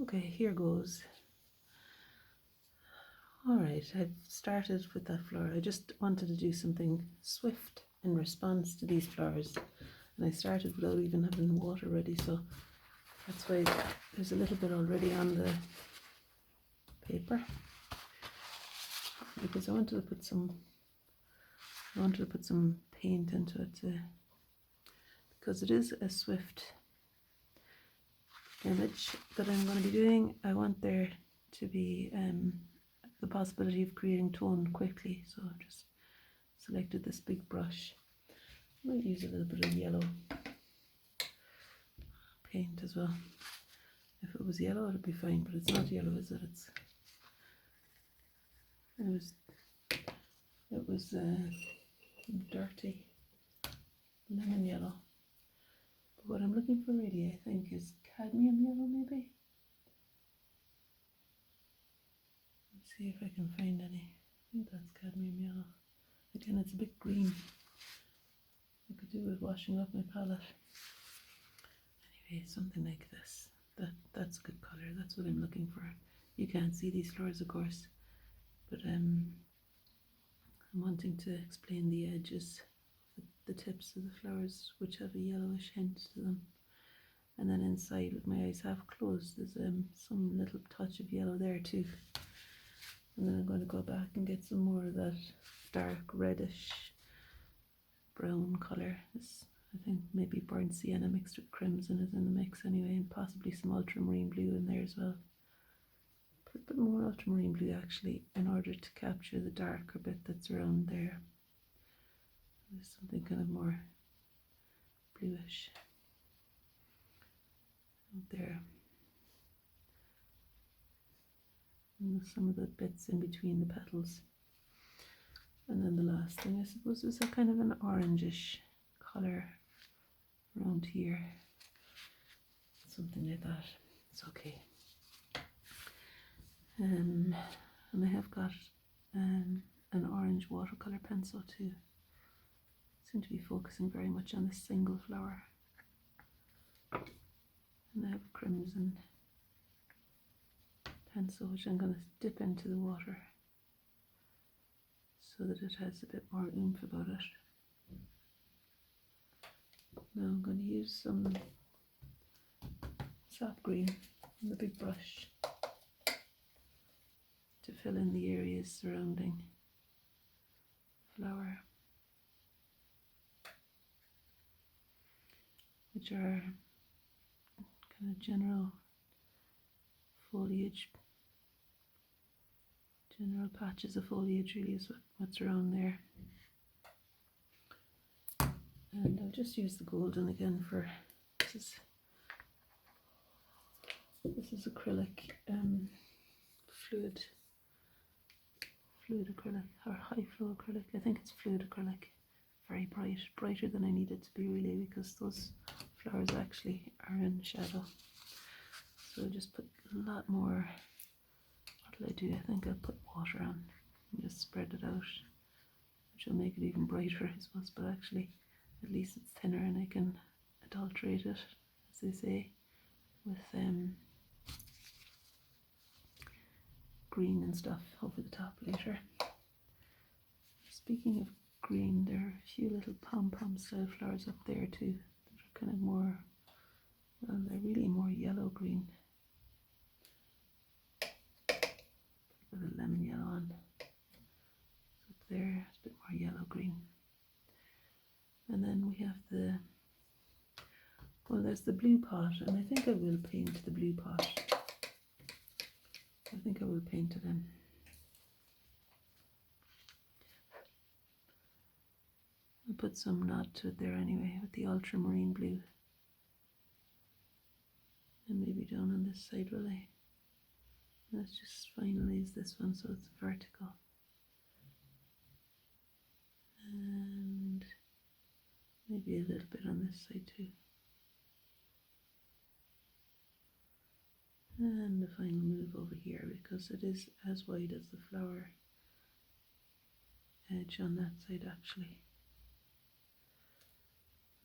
Okay, here goes. Alright, I've started with that flower. I just wanted to do something swift in response to these flowers. And I started without even having water ready, so that's why there's a little bit already on the paper. Because I wanted to put some paint into it because it is a swift image that I'm going to be doing. I want there to be the possibility of creating tone quickly, so I've just selected this big brush. I might use a little bit of yellow paint as well. If it was yellow it'd be fine, but it's not yellow, is it? It was dirty lemon yellow. But what I'm looking for really, I think, is cadmium yellow maybe. Let's see if I can find any. I think that's cadmium yellow. Again, it's a bit green. I could do with washing up my palette. Anyway, something like this. That's a good colour. That's what I'm looking for. You can't see these flowers, of course, but I'm wanting to explain the edges, the tips of the flowers, which have a yellowish hint to them. And then inside, with my eyes half closed, there's some little touch of yellow there too. And then I'm going to go back and get some more of that dark reddish brown colour. This, I think maybe burnt sienna mixed with crimson is in the mix anyway, and possibly some ultramarine blue in there as well. Put a bit more ultramarine blue actually, in order to capture the darker bit that's around there. There's something kind of more bluish out there. And some of the bits in between the petals. And then the last thing, I suppose, is a kind of an orangish colour around here. Something like that. It's okay. And I have got an orange watercolour pencil too. I seem to be focusing very much on this single flower. And I have a crimson pencil which I'm going to dip into the water so that it has a bit more oomph about it. Now I'm going to use some sap green on the big brush to fill in the areas surrounding the flower, which are kind of general foliage, general patches of foliage really is what's around there. And I'll just use the golden again for this is acrylic, fluid acrylic, or high flow acrylic. I think it's fluid acrylic. Very bright, brighter than I need it to be really, because those flowers actually are in shadow. So I'll just put a lot more. What will I do? I think I'll put water on and just spread it out, which will make it even brighter, I suppose, but actually at least it's thinner and I can adulterate it, as they say, with green and stuff over the top later. Speaking of green, there are a few little pom-pom style flowers up there too that are kind of more, well, they're really more yellow green. Put a bit of lemon yellow on. Up there, it's a bit more yellow green. And then we have there's the blue pot, and I think I will paint the blue pot. I think I will paint it in. I'll put some nod to it there anyway with the ultramarine blue. And maybe down on this side, will I? Let's just finalize this one so it's vertical. And maybe a little bit on this side too. And the final move over here, because it is as wide as the flower edge on that side actually.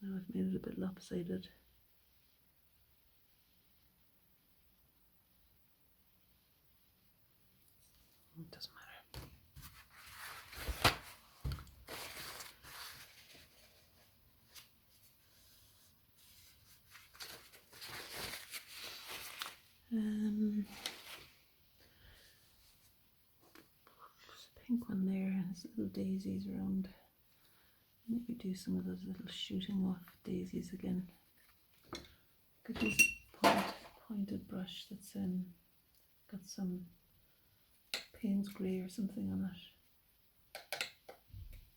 Now I've made it a bit lopsided. It doesn't matter. There's a pink one there, and there's little daisies around. Maybe do some of those little shooting off daisies again. Could use a pointed brush that's got some Payne's grey or something on it.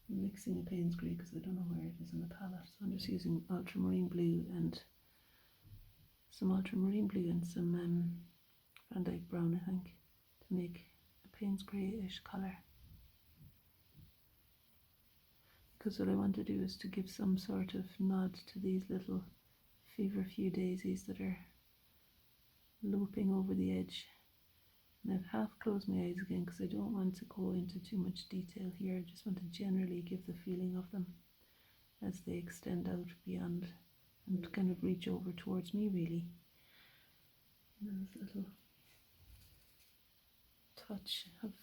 I'm mixing a Payne's grey because I don't know where it is in the palette, so I'm just using ultramarine blue and some Van Dyke brown, I think, to make a Payne's greyish colour. Because what I want to do is to give some sort of nod to these little feverfew daisies that are looping over the edge. And I've half closed my eyes again because I don't want to go into too much detail here. I just want to generally give the feeling of them as they extend out beyond and kind of reach over towards me, really. And there's a little touch of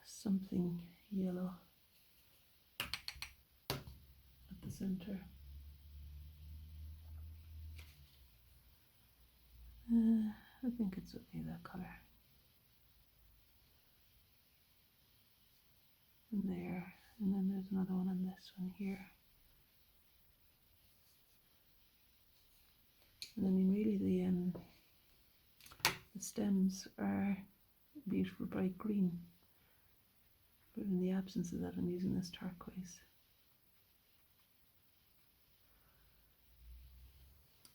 something yellow at the center. I think it's okay, that colour. And there, and then there's another one on this one here. And I mean, really the stems are beautiful bright green, but in the absence of that I'm using this turquoise.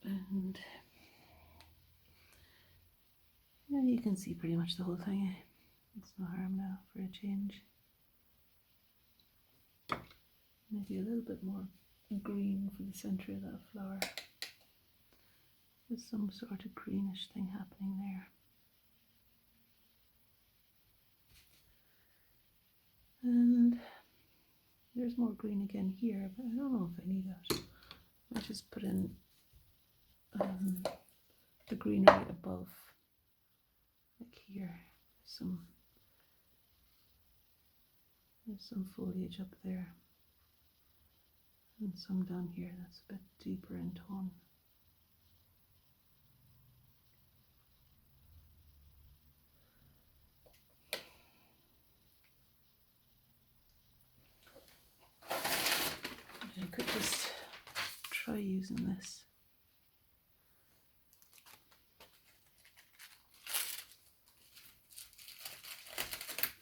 And yeah, you can see pretty much the whole thing. It's no harm now for a change. Maybe a little bit more green for the centre of that flower. There's some sort of greenish thing happening there. And there's more green again here, but I don't know if I need that. I just put in the greenery above, like here. There's some foliage up there, and some down here that's a bit deeper in tone. I could just try using this.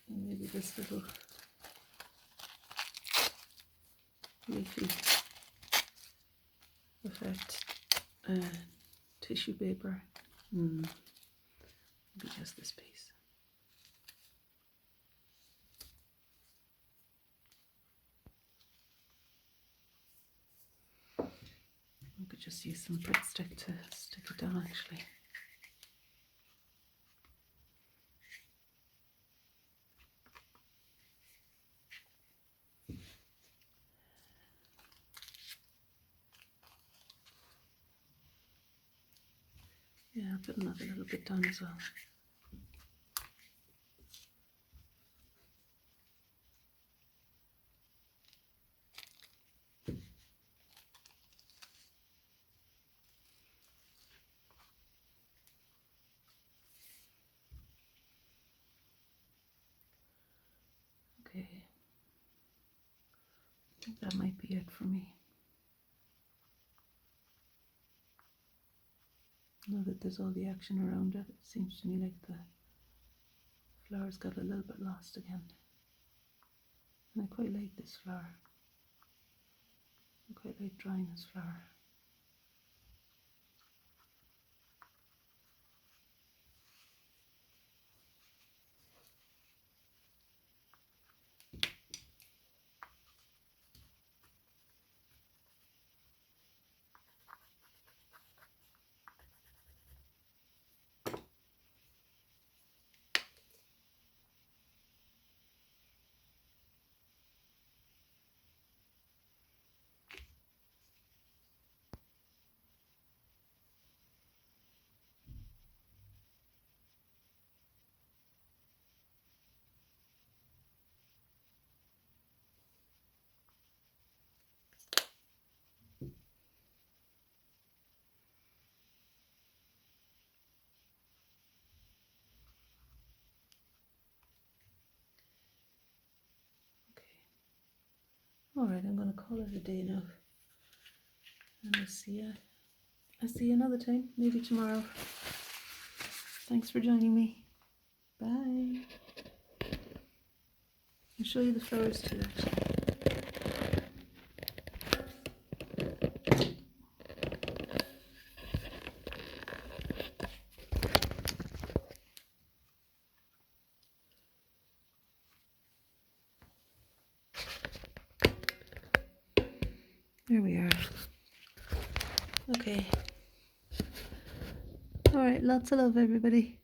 And maybe this little leafy effect, tissue paper. Maybe just this piece. I could just use some Pritt stick to stick it down, actually. Yeah, I'll put another little bit down as well. Okay, I think that might be it for me. Now that there's all the action around it, it seems to me like the flowers got a little bit lost again. And I quite like this flower. I quite like drawing this flower. Alright, I'm going to call it a day now. And I'll see you another time, maybe tomorrow. Thanks for joining me. Bye. I'll show you the flowers too, actually. There we are. Okay. Alright, lots of love, everybody.